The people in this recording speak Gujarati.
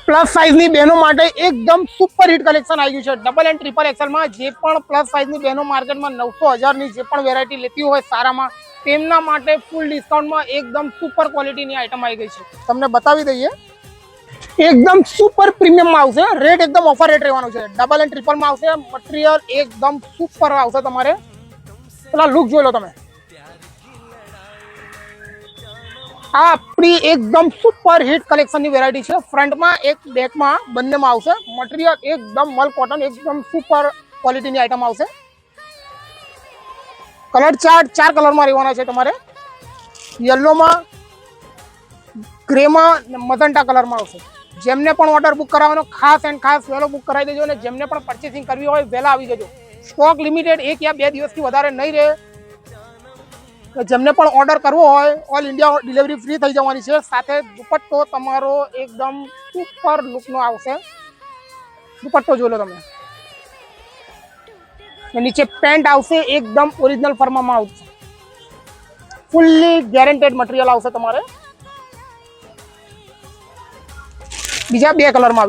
પ્લસ સાઇઝની બહેનો માટે એકદમ સુપર હિટ કલેક્શન આવી ગયું છે ડબલ એન્ડ ટ્રિપલ એક્સેલમાં. જે પણ પ્લસ સાઇઝની બહેનો માર્કેટમાં 900,000ની જે પણ વેરાયટી લેતી હોય સારામાં, તેમના માટે ફૂલ ડિસ્કાઉન્ટમાં એકદમ સુપર ક્વોલિટીની આઈટમ આવી ગઈ છે. તમને બતાવી દઈએ, એકદમ સુપર પ્રીમિયમમાં આવશે. રેટ એકદમ ઓફર રેટ રહેવાનો છે. ડબલ એન્ડ ટ્રિપલમાં આવશે. મટીરિયલ એકદમ સુપર આવશે. તમારે પેલા લુક જોઈ લો તમે. આ આપણી એકદમ સુપર હિટ કલેક્શનની વેરાયટી છે. ફ્રન્ટમાં એક બેકમાં બંનેમાં આવશે. મટીરિયલ એકદમ મલ કોટન, એકદમ સુપર ક્વોલિટીની આઈટમ આવશે. કલર ચાર કલરમાં રહેવાના છે તમારે. યલોમાં, ગ્રેમાં, મજન્ટા કલરમાં આવશે. જેમને પણ ઓર્ડર બુક કરાવવાનો ખાસ એન્ડ ખાસ વહેલો બુક કરાવી દેજો. અને જેમને પણ પરચેસિંગ કરવી હોય વહેલા આવી જજો. સ્ટોક લિમિટેડ, 1 યા 2 દિવસથી વધારે નહીં રહે. જેમને પણ ઓર્ડર કરવો હોય ઓલ ઇન્ડિયા ડિલિવરી ફ્રી થઈ જવાની છે. સાથે દુપટ્ટો તમારો એકદમ સુપર લુકનો આવશે. દુપટ્ટો જોઈ લો તમે. નીચે પેન્ટ આવશે, એકદમ ઓરિજિનલ ફર્મમાં આવશે. ફુલ્લી ગેરંટેડ મટીરિયલ આવશે તમારે. બીજા 2 કલરમાં